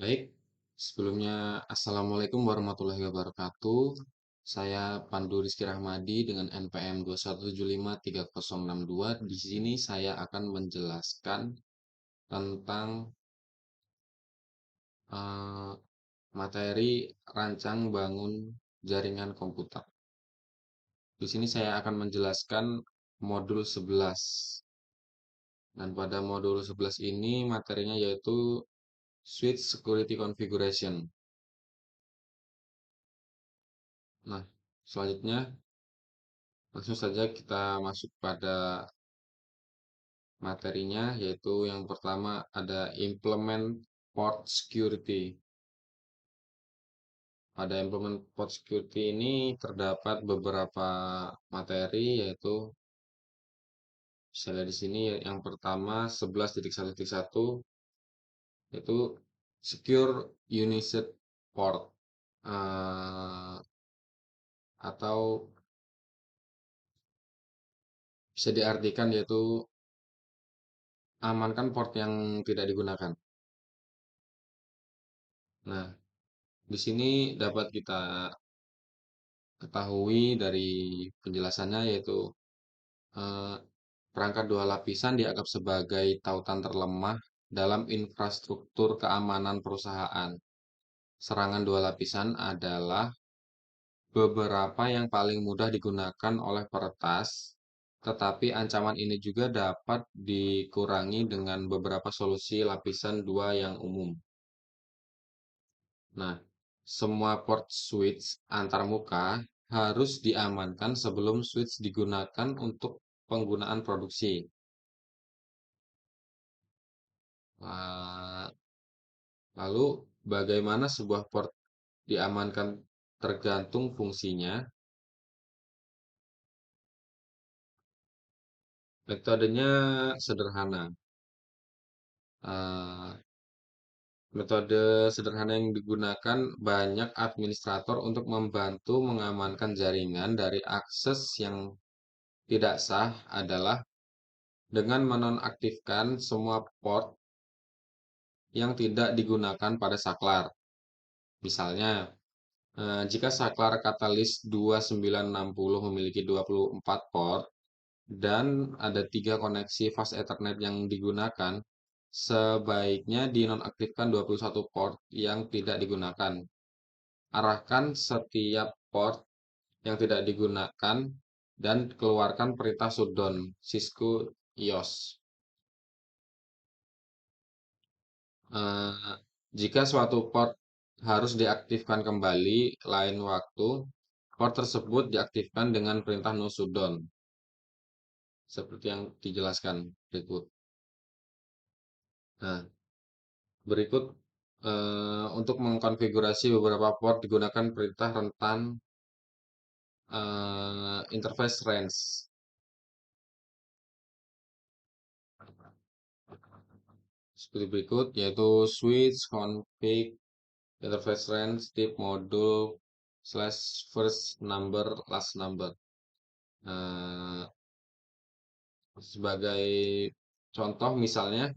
Baik, sebelumnya Assalamualaikum warahmatullahi wabarakatuh. Saya Pandu Rizky Rahmadi dengan NPM 217530062. Di sini saya akan menjelaskan tentang eh, materi rancang bangun jaringan komputer. Di sini saya akan menjelaskan modul 11. Dan pada modul 11 ini materinya yaitu Switch Security Configuration. Nah, selanjutnya langsung saja kita masuk pada materinya, yaitu yang pertama ada implement port security. Pada implement port security ini terdapat beberapa materi, yaitu bisa lihat di sini yang pertama 11.1.1 yaitu secure uniset port, eh, atau bisa diartikan yaitu amankan port yang tidak digunakan. Nah, di sini dapat kita ketahui dari penjelasannya yaitu eh, perangkat dua lapisan dianggap sebagai tautan terlemah dalam infrastruktur keamanan perusahaan. Serangan dua lapisan adalah beberapa yang paling mudah digunakan oleh peretas, tetapi ancaman ini juga dapat dikurangi dengan beberapa solusi lapisan dua yang umum. Nah, semua port switch antarmuka harus diamankan sebelum switch digunakan untuk penggunaan produksi. Nah, lalu, bagaimana sebuah port diamankan tergantung fungsinya. Metodenya sederhana. Eh, Metode sederhana yang digunakan banyak administrator untuk membantu mengamankan jaringan dari akses yang tidak sah adalah dengan menonaktifkan semua port yang tidak digunakan pada saklar. Misalnya, jika saklar katalis 2960 memiliki 24 port dan ada 3 koneksi fast Ethernet yang digunakan, sebaiknya dinonaktifkan 21 port yang tidak digunakan. Arahkan setiap port yang tidak digunakan dan keluarkan perintah shutdown Cisco IOS. Eh, Jika suatu port harus diaktifkan kembali lain waktu, port tersebut diaktifkan dengan perintah no shutdown, seperti yang dijelaskan berikut. Nah, berikut untuk mengkonfigurasi beberapa port digunakan perintah rentan interface range. Seperti berikut, yaitu switch config interface range tip modul slash first number last number. Eh, Sebagai contoh misalnya,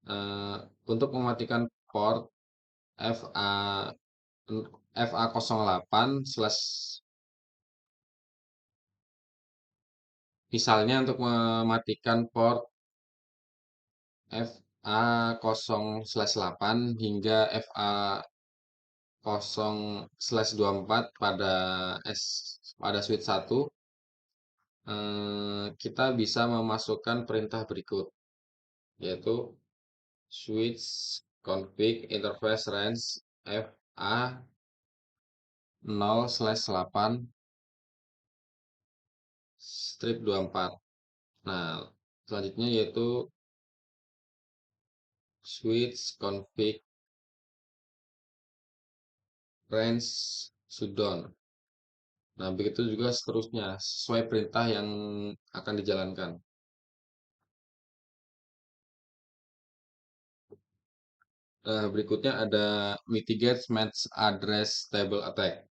eh, untuk mematikan port FA FA08 slash, misalnya untuk mematikan port FA0/8 hingga FA0/24 pada switch 1, kita bisa memasukkan perintah berikut, yaitu switch config interface range FA0/8 strip 24. Nah, selanjutnya yaitu switch config range shutdown. Nah, begitu juga seterusnya sesuai perintah yang akan dijalankan. Berikutnya ada mitigate match address table attack.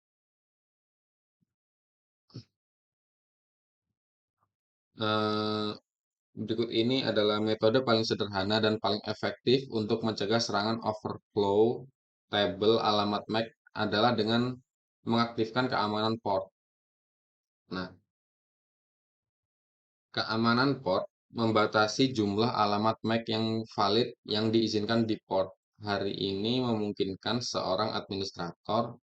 Eh, Berikut ini adalah metode paling sederhana dan paling efektif untuk mencegah serangan overflow tabel alamat MAC adalah dengan mengaktifkan keamanan port. Nah, keamanan port membatasi jumlah alamat MAC yang valid yang diizinkan di port. Hari ini memungkinkan seorang administrator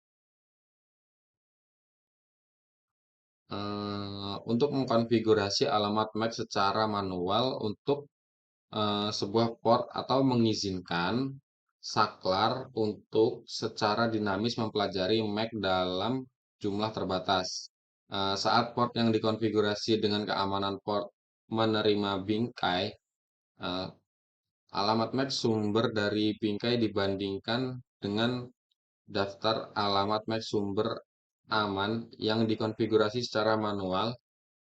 untuk mengkonfigurasi alamat MAC secara manual untuk sebuah port atau mengizinkan saklar untuk secara dinamis mempelajari MAC dalam jumlah terbatas. Saat port yang dikonfigurasi dengan keamanan port menerima bingkai, eh, alamat MAC sumber dari bingkai dibandingkan dengan daftar alamat MAC sumber aman yang dikonfigurasi secara manual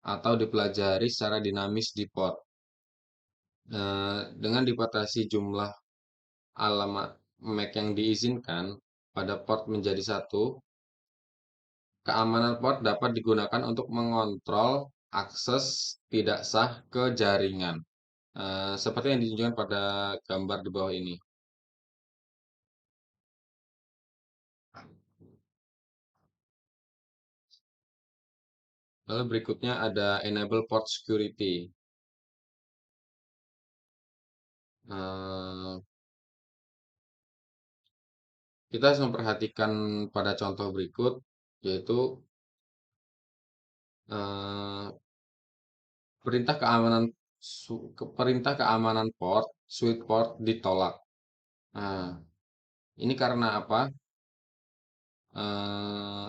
atau dipelajari secara dinamis di port. Dengan dibatasi jumlah alamat MAC yang diizinkan pada port menjadi satu, keamanan port dapat digunakan untuk mengontrol akses tidak sah ke jaringan. Seperti yang ditunjukkan pada gambar di bawah ini. Lalu berikutnya ada enable port security. Eh, Kita harus memperhatikan pada contoh berikut, yaitu eh, perintah keamanan port, sweet port ditolak. Nah, ini karena apa? Eh,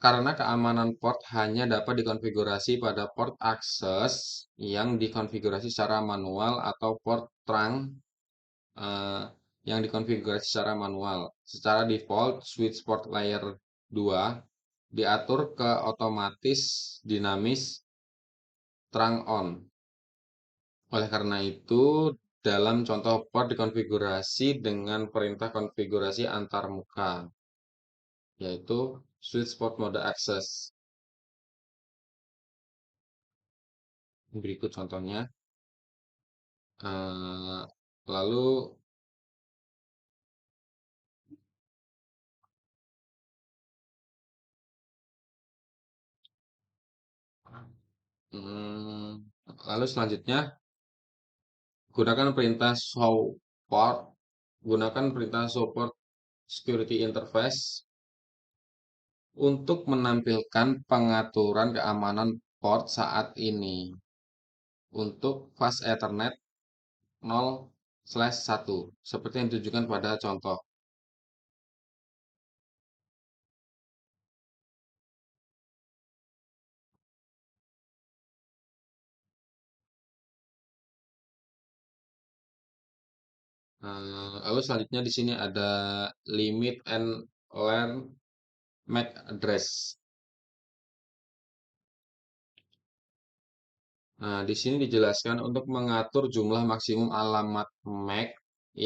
karena keamanan port hanya dapat dikonfigurasi pada port akses yang dikonfigurasi secara manual atau port trunk eh, yang dikonfigurasi secara manual. Secara default, switch port layer 2 diatur ke otomatis dinamis trunk on. Oleh karena itu, dalam contoh port dikonfigurasi dengan perintah konfigurasi antarmuka, yaitu switch port mode access. Berikut contohnya. Eh, Lalu mm, lalu selanjutnya gunakan perintah show port. Gunakan perintah show port security interface untuk menampilkan pengaturan keamanan port saat ini untuk fast Ethernet 0/1 seperti yang ditunjukkan pada contoh. Lalu selanjutnya di sini ada limit and learn MAC address. Nah, di sini dijelaskan untuk mengatur jumlah maksimum alamat MAC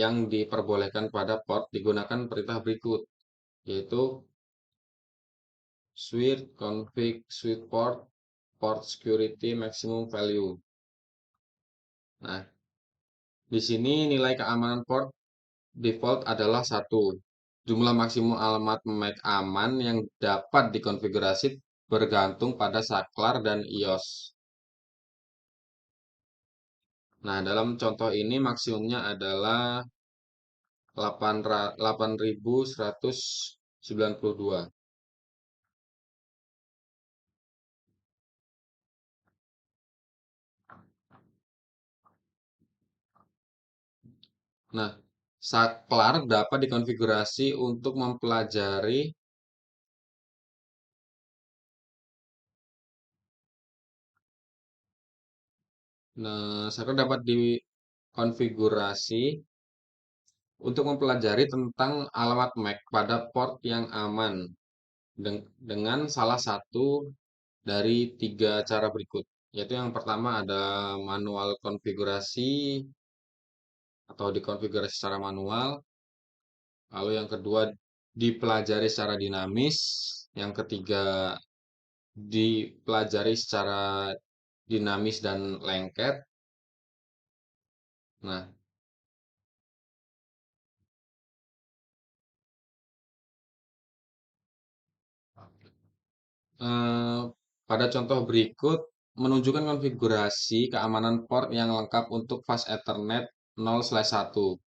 yang diperbolehkan pada port digunakan perintah berikut, yaitu switch config switch port port security maximum value. Nah, di sini nilai keamanan port default adalah 1. Jumlah maksimum alamat MAC aman yang dapat dikonfigurasi bergantung pada saklar dan iOS. Nah, dalam contoh ini maksimumnya adalah 8192. Nah, saklar dapat dikonfigurasi untuk mempelajari. Nah, saklar dapat dikonfigurasi untuk mempelajari tentang alamat MAC pada port yang aman dengan salah satu dari 3 cara berikut. Yaitu yang pertama ada manual konfigurasi atau dikonfigurasi secara manual. Lalu yang kedua dipelajari secara dinamis. Yang ketiga dipelajari secara dinamis dan lengket. Nah, Eh, Pada contoh berikut menunjukkan konfigurasi keamanan port yang lengkap untuk fast Ethernet 0/1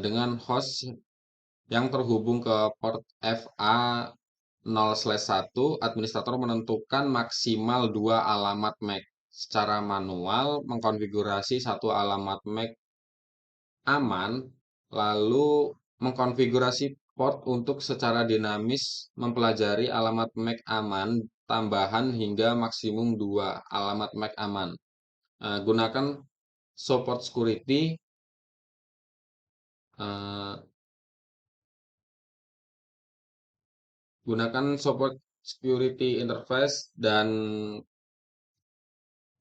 dengan host yang terhubung ke port FA 0/1. Administrator menentukan maksimal 2 alamat MAC secara manual, mengkonfigurasi satu alamat MAC aman, lalu mengkonfigurasi port untuk secara dinamis mempelajari alamat MAC aman tambahan hingga maksimum 2 alamat MAC aman. Gunakan support security, eh, gunakan support security interface dan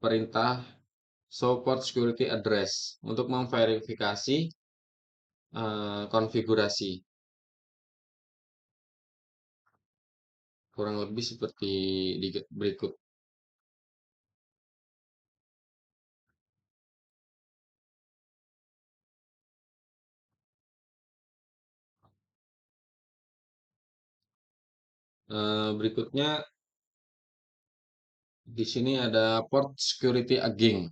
perintah support security address untuk memverifikasi konfigurasi. Kurang lebih seperti berikut. Berikutnya di sini ada port security aging.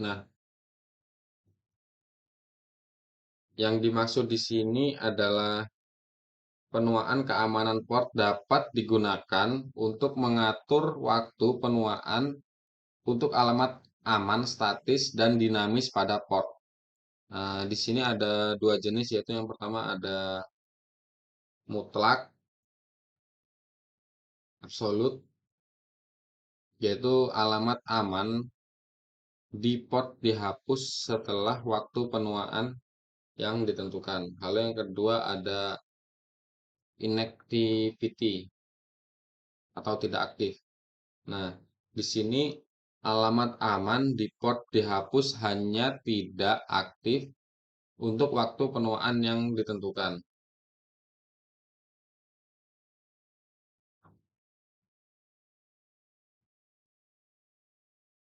Nah, yang dimaksud di sini adalah penuaan keamanan port dapat digunakan untuk mengatur waktu penuaan untuk alamat aman statis dan dinamis pada port. Di sini ada dua jenis, yaitu yang pertama ada mutlak, absolut, yaitu alamat aman di port dihapus setelah waktu penuaan yang ditentukan. Lalu yang kedua ada inactivity atau tidak aktif. Nah, di sini alamat aman di port dihapus hanya tidak aktif untuk waktu penuaan yang ditentukan.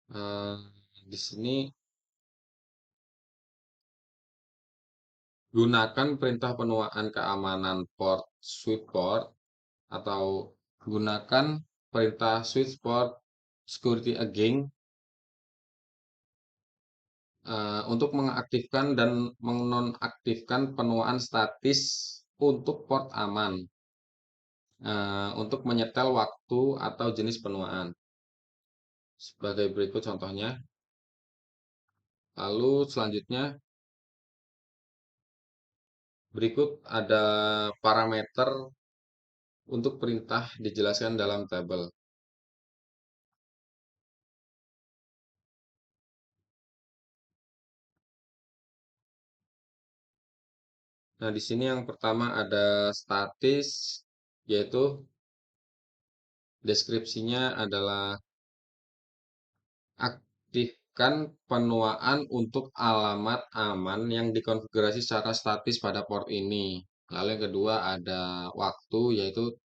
Eh, di sini gunakan perintah penuaan keamanan port sweet port atau gunakan perintah switch port security again untuk mengaktifkan dan menonaktifkan penuaan statis untuk port aman untuk menyetel waktu atau jenis penuaan. Sebagai berikut contohnya. Lalu selanjutnya berikut ada parameter untuk perintah dijelaskan dalam tabel. Nah, di sini yang pertama ada statis, yaitu deskripsinya adalah aktifkan penuaan untuk alamat aman yang dikonfigurasi secara statis pada port ini. Lalu yang kedua ada waktu, yaitu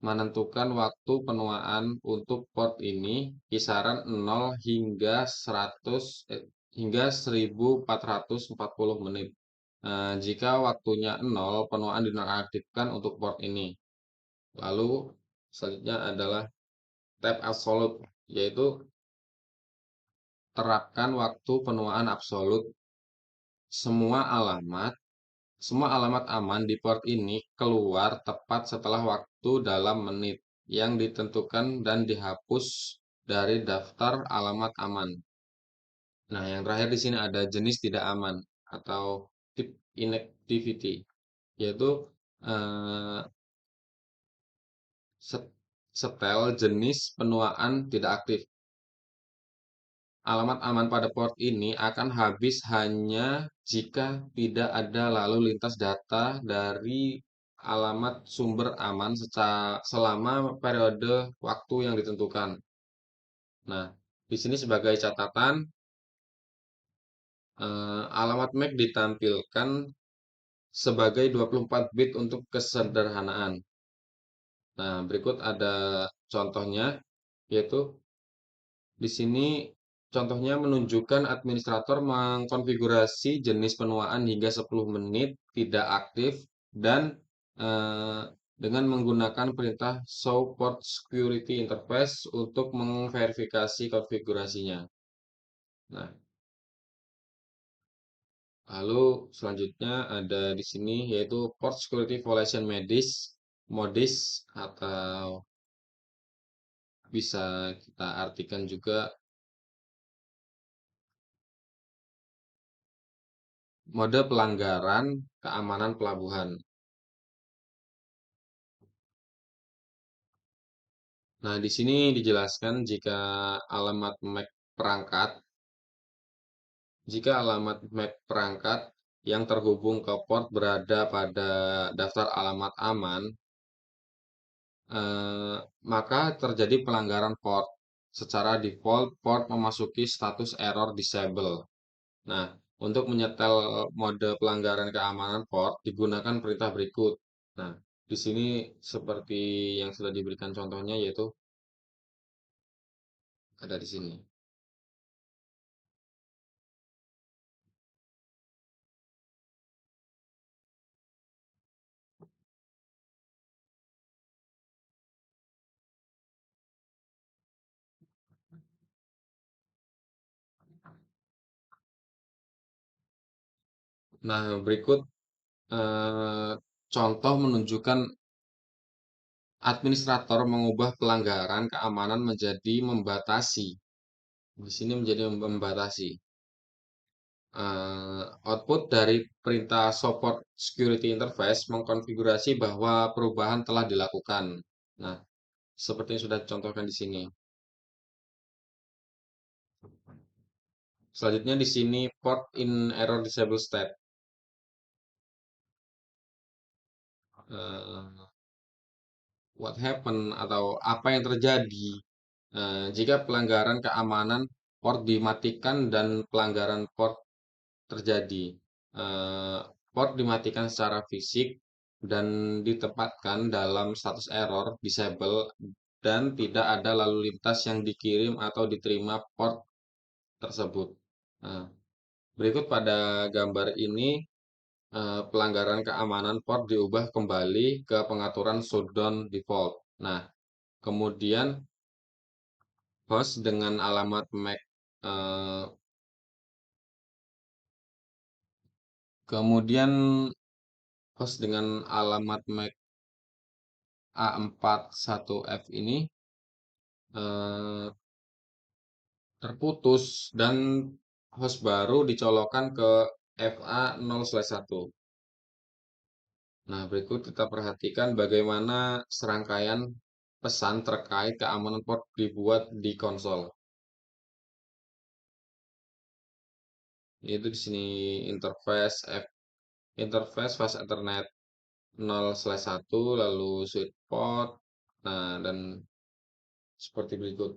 menentukan waktu penuaan untuk port ini kisaran 0 hingga 100 hingga 1440 menit. Jika waktunya 0, penuaan dinonaktifkan untuk port ini. Lalu selanjutnya adalah tab absolute, yaitu terapkan waktu penuaan absolut. Semua alamat Semua alamat aman di port ini keluar tepat setelah waktu dalam menit yang ditentukan dan dihapus dari daftar alamat aman. Nah, yang terakhir di sini ada jenis tidak aman atau tip inactivity, yaitu eh, setel jenis penuaan tidak aktif. Alamat aman pada port ini akan habis hanya jika tidak ada lalu lintas data dari alamat sumber aman selama periode waktu yang ditentukan. Nah, di sini sebagai catatan, alamat MAC ditampilkan sebagai 24 bit untuk kesederhanaan. Nah, berikut ada contohnya, yaitu di sini contohnya menunjukkan administrator mengkonfigurasi jenis penuaan hingga 10 menit tidak aktif dan dengan menggunakan perintah show port security interface untuk memverifikasi konfigurasinya. Nah, lalu selanjutnya ada di sini yaitu port security violation modis atau bisa kita artikan juga mode pelanggaran keamanan pelabuhan. Nah, di sini dijelaskan alamat MAC perangkat, jika alamat MAC perangkat yang terhubung ke port berada pada daftar alamat aman, eh, maka terjadi pelanggaran port. Secara default, port memasuki status error disable. Nah, untuk menyetel mode pelanggaran keamanan port, digunakan perintah berikut. Nah, di sini seperti yang sudah diberikan contohnya, yaitu ada di sini. Nah, berikut eh, contoh menunjukkan administrator mengubah pelanggaran keamanan menjadi membatasi. Di sini menjadi membatasi. Output dari perintah support security interface mengkonfigurasi bahwa perubahan telah dilakukan. Nah, seperti yang sudah dicontohkan di sini. Selanjutnya di sini port in error disable state. Eh, what happened atau apa yang terjadi jika pelanggaran keamanan port dimatikan dan pelanggaran port terjadi. Eh, Port dimatikan secara fisik dan ditempatkan dalam status error disable dan tidak ada lalu lintas yang dikirim atau diterima port tersebut. Nah, berikut pada gambar ini pelanggaran keamanan port diubah kembali ke pengaturan shutdown default. Nah, kemudian host dengan alamat MAC eh, kemudian host dengan alamat MAC A41F ini eh, terputus dan host baru dicolokkan ke FA0/1. Nah, berikut kita perhatikan bagaimana serangkaian pesan terkait keamanan port dibuat di konsol. Yaitu di sini interface interface fast Ethernet 0/1 lalu switch port. Nah, dan seperti berikut.